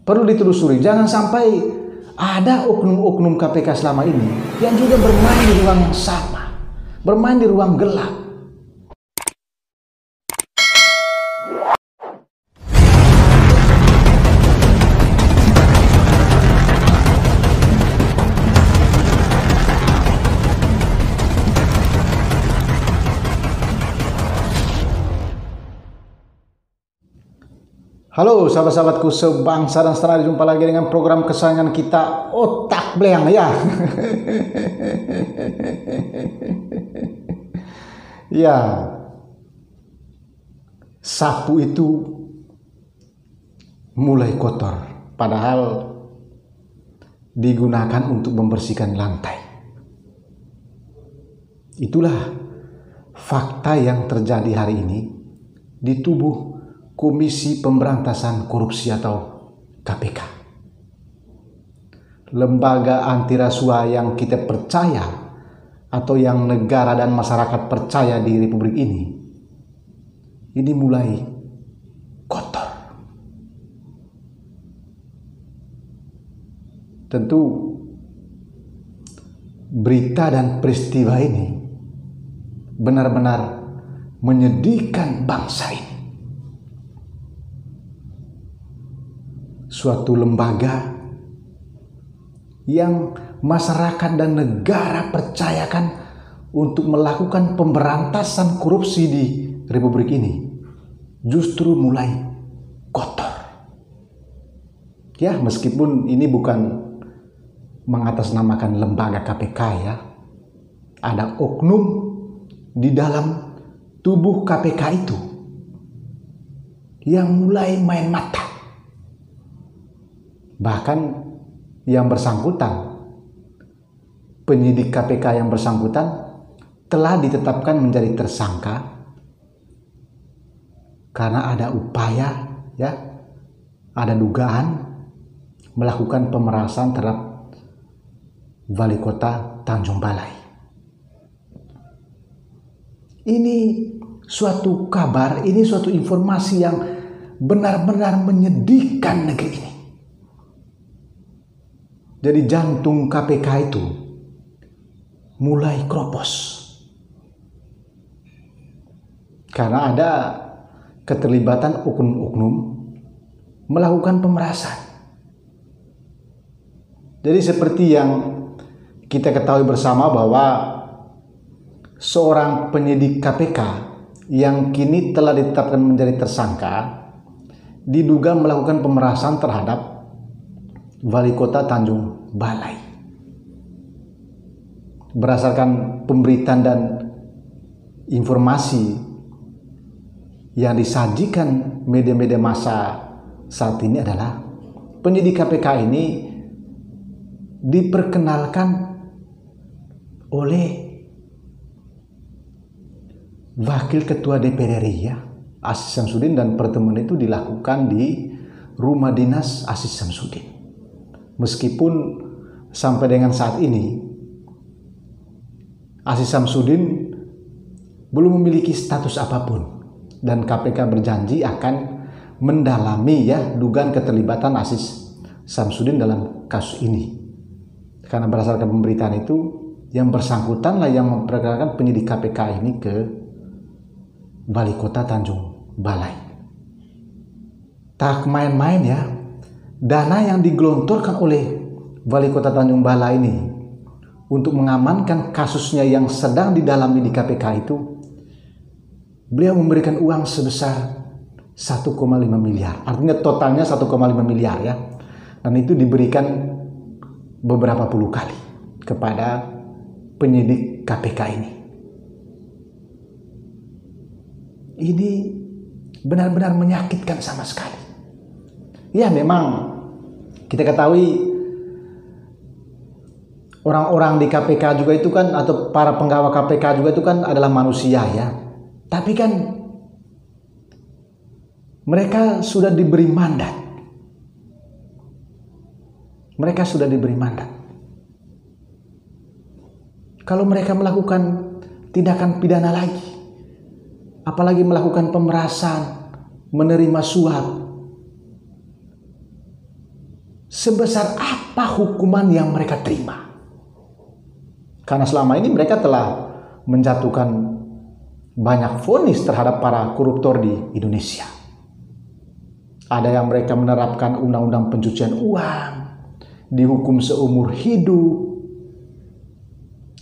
perlu ditelusuri. Jangan sampai ada oknum-oknum KPK selama ini yang juga bermain di ruang yang sama, bermain di ruang gelap. Halo sahabat-sahabatku sebangsa dan setanah, jumpa lagi dengan program kesayangan kita, Otak Bleang ya. Ya, sapu itu mulai kotor, padahal digunakan untuk membersihkan lantai. Itulah fakta yang terjadi hari ini di tubuh Komisi Pemberantasan Korupsi atau KPK. Lembaga anti rasuah yang kita percaya atau yang negara dan masyarakat percaya di Republik ini mulai kotor. Tentu berita dan peristiwa ini benar-benar menyedihkan bangsa ini. Suatu lembaga yang masyarakat dan negara percayakan untuk melakukan pemberantasan korupsi di Republik ini justru mulai kotor. Ya, meskipun ini bukan mengatasnamakan lembaga KPK ya, ada oknum di dalam tubuh KPK itu yang mulai main mata. Bahkan yang bersangkutan, penyidik KPK yang bersangkutan telah ditetapkan menjadi tersangka karena ada upaya ya, ada dugaan melakukan pemerasan terhadap Wali Kota Tanjung Balai. Ini suatu kabar, ini suatu informasi yang benar-benar menyedihkan negeri ini. Jadi jantung KPK itu mulai kropos karena ada keterlibatan oknum-oknum melakukan pemerasan. Jadi seperti yang kita ketahui bersama bahwa seorang penyidik KPK yang kini telah ditetapkan menjadi tersangka diduga melakukan pemerasan terhadap Wali Kota Tanjung Balai. Berdasarkan pemberitaan dan informasi yang disajikan media-media massa saat ini adalah penyidik KPK ini diperkenalkan oleh Wakil Ketua DPR RI ya, Aziz Syamsuddin, dan pertemuan itu dilakukan di rumah dinas Aziz Syamsuddin. Meskipun sampai dengan saat ini Aziz Syamsuddin belum memiliki status apapun dan KPK berjanji akan mendalami ya dugaan keterlibatan Aziz Syamsuddin dalam kasus ini. Karena berdasarkan pemberitaan itu yang bersangkutanlah yang memperkenalkan penyidik KPK ini ke Wali Kota Tanjung Balai. Tak main-main ya. Dana yang digelontorkan oleh Wali Kota Tanjung Balai ini untuk mengamankan kasusnya yang sedang didalami di KPK itu, beliau memberikan uang sebesar 1,5 miliar. Artinya totalnya 1,5 miliar ya. Dan itu diberikan beberapa puluh kali kepada penyidik KPK ini. Ini benar-benar menyakitkan sama sekali. Ya, memang kita ketahui orang-orang di KPK juga itu kan, atau para penggawa KPK juga itu kan adalah manusia ya. Tapi kan mereka sudah diberi mandat. Mereka sudah diberi mandat. Kalau mereka melakukan tindakan pidana lagi, apalagi melakukan pemerasan, menerima suap, sebesar apa hukuman yang mereka terima. Karena selama ini mereka telah menjatuhkan banyak vonis terhadap para koruptor di Indonesia. Ada yang mereka menerapkan undang-undang pencucian uang, dihukum seumur hidup,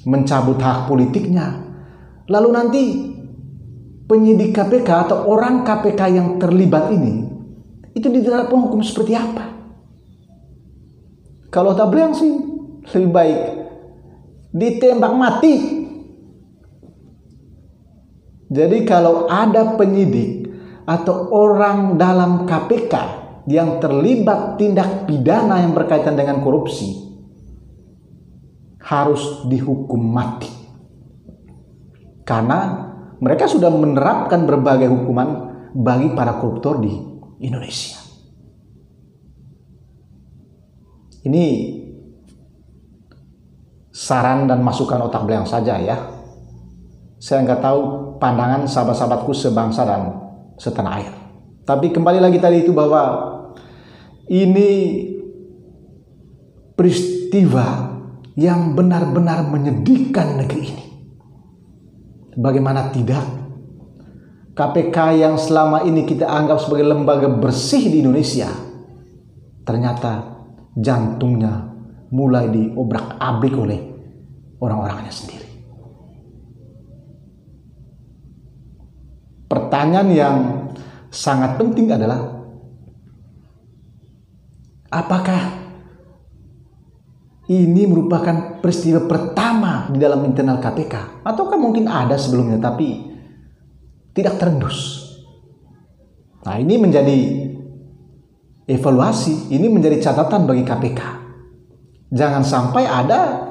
mencabut hak politiknya. Lalu nanti penyidik KPK atau orang KPK yang terlibat ini itu diterapkan hukum seperti apa? Kalau Tabrian sih lebih baik ditembak mati. Jadi kalau ada penyidik atau orang dalam KPK yang terlibat tindak pidana yang berkaitan dengan korupsi, harus dihukum mati. Karena mereka sudah menerapkan berbagai hukuman bagi para koruptor di Indonesia. Ini saran dan masukan otak belang saja ya. Saya nggak tahu pandangan sahabat-sahabatku sebangsa dan setanah air. Tapi kembali lagi tadi itu bahwa ini peristiwa yang benar-benar menyedihkan negeri ini. Bagaimana tidak? KPK yang selama ini kita anggap sebagai lembaga bersih di Indonesia, ternyata jantungnya mulai diobrak-abrik oleh orang-orangnya sendiri. Pertanyaan yang sangat penting adalah, apakah ini merupakan peristiwa pertama di dalam internal KPK? Ataukah mungkin ada sebelumnya tapi tidak terendus? Nah, ini menjadi evaluasi, ini menjadi catatan bagi KPK. Jangan sampai ada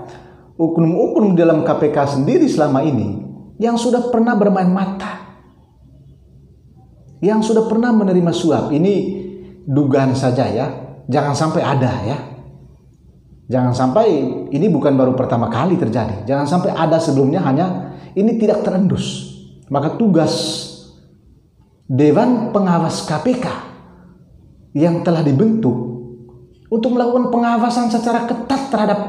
oknum-oknum di dalam KPK sendiri selama ini yang sudah pernah bermain mata, yang sudah pernah menerima suap. Ini dugaan saja ya, jangan sampai ada ya. Jangan sampai ini bukan baru pertama kali terjadi. Jangan sampai ada sebelumnya, hanya ini tidak terendus. Maka tugas Dewan Pengawas KPK yang telah dibentuk untuk melakukan pengawasan secara ketat terhadap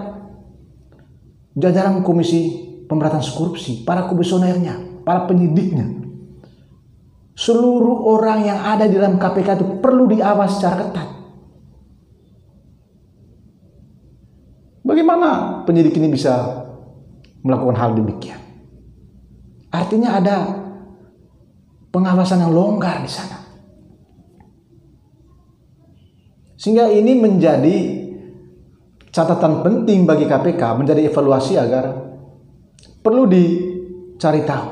jajaran Komisi Pemberantasan Korupsi, para komisionernya, para penyidiknya. Seluruh orang yang ada di dalam KPK itu perlu diawas secara ketat. Bagaimana penyidik ini bisa melakukan hal demikian? Artinya ada pengawasan yang longgar di sana. Sehingga ini menjadi catatan penting bagi KPK, menjadi evaluasi agar perlu dicari tahu,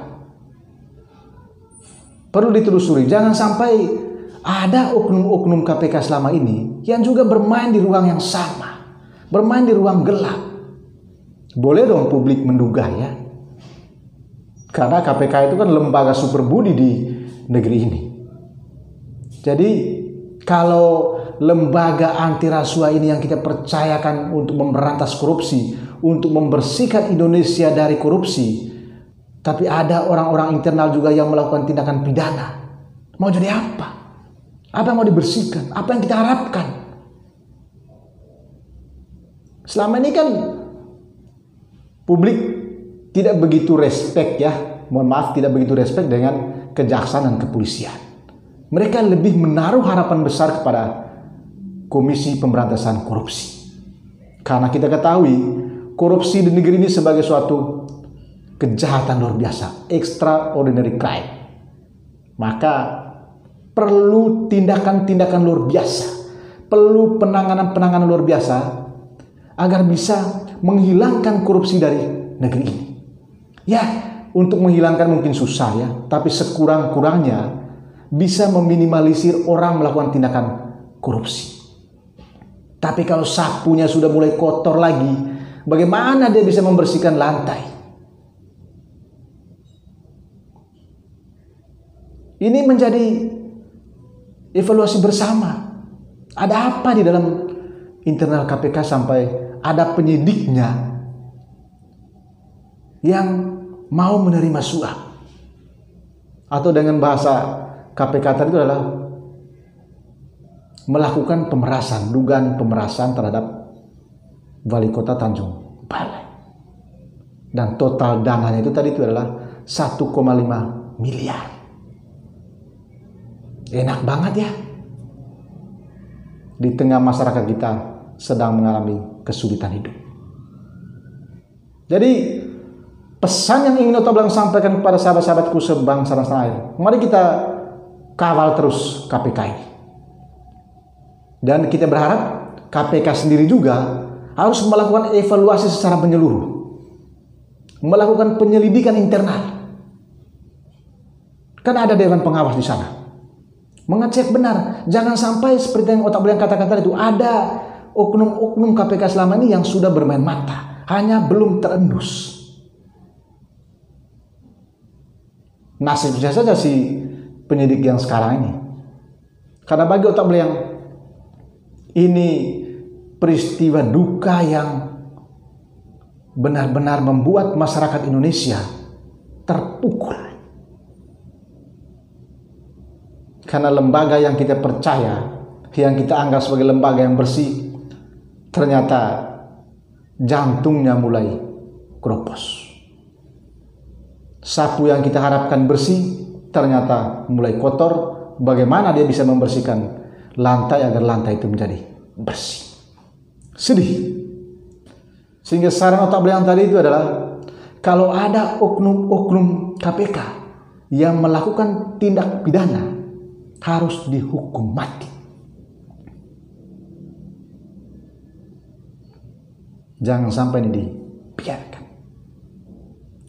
perlu ditelusuri. Jangan sampai ada oknum-oknum KPK selama ini yang juga bermain di ruang yang sama, bermain di ruang gelap. Boleh dong publik menduga ya, karena KPK itu kan lembaga super budi di negeri ini. Jadi kalau lembaga anti rasuah ini yang kita percayakan untuk memberantas korupsi, untuk membersihkan Indonesia dari korupsi, tapi ada orang-orang internal juga yang melakukan tindakan pidana, mau jadi apa? Apa yang mau dibersihkan? Apa yang kita harapkan? Selama ini kan publik tidak begitu respect ya, mohon maaf, tidak begitu respect dengan kejaksaan dan kepolisian. Mereka lebih menaruh harapan besar kepada Komisi Pemberantasan Korupsi. Karena kita ketahui korupsi di negeri ini sebagai suatu kejahatan luar biasa, extraordinary crime. Maka perlu tindakan-tindakan luar biasa, perlu penanganan-penanganan luar biasa agar bisa menghilangkan korupsi dari negeri ini. Ya, untuk menghilangkan mungkin susah ya, tapi sekurang-kurangnya bisa meminimalisir orang melakukan tindakan korupsi. Tapi kalau sapunya sudah mulai kotor lagi, bagaimana dia bisa membersihkan lantai? Ini menjadi evaluasi bersama. Ada apa di dalam internal KPK sampai ada penyidiknya yang mau menerima suap? Atau dengan bahasa KPK tadi itu adalah melakukan pemerasan, dugaan pemerasan terhadap Wali Kota Tanjung Balai. Dan total dananya itu tadi itu adalah 1,5 miliar. Enak banget ya. Di tengah masyarakat kita sedang mengalami kesulitan hidup. Jadi pesan yang ingin Otak Belang sampaikan kepada sahabat-sahabatku sebangsa dan setanah air, mari kita kawal terus KPK ini. Dan kita berharap KPK sendiri juga harus melakukan evaluasi secara menyeluruh, melakukan penyelidikan internal. Kan ada Dewan Pengawas di sana, mengecek benar, jangan sampai seperti yang Otak Belang katakan tadi itu, ada oknum-oknum KPK selama ini yang sudah bermain mata, hanya belum terendus. Nasibnya saja si penyidik yang sekarang ini. Karena bagi Otak Belang, ini peristiwa duka yang benar-benar membuat masyarakat Indonesia terpukul. Karena lembaga yang kita percaya, yang kita anggap sebagai lembaga yang bersih, ternyata jantungnya mulai keropos. Sapu yang kita harapkan bersih, ternyata mulai kotor. Bagaimana dia bisa membersihkan lantai agar lantai itu menjadi bersih? Sedih. Sehingga saran Otak Belang tadi itu adalah, kalau ada oknum-oknum KPK yang melakukan tindak pidana, harus dihukum mati. Jangan sampai ini dibiarkan.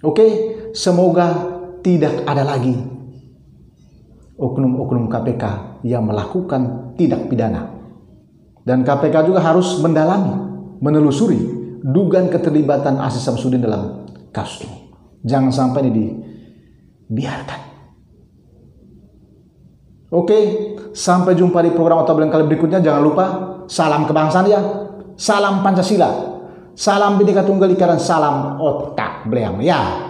Oke, semoga tidak ada lagi oknum-oknum KPK yang melakukan tindak pidana. Dan KPK juga harus mendalami, menelusuri dugaan keterlibatan Aziz Syamsuddin dalam kasus ini. Jangan sampai ini dibiarkan. Oke, sampai jumpa di program Otak Belang kali berikutnya. Jangan lupa, salam kebangsaan ya, salam Pancasila, salam Bhinneka Tunggal Ika, dan salam Otak Belang ya.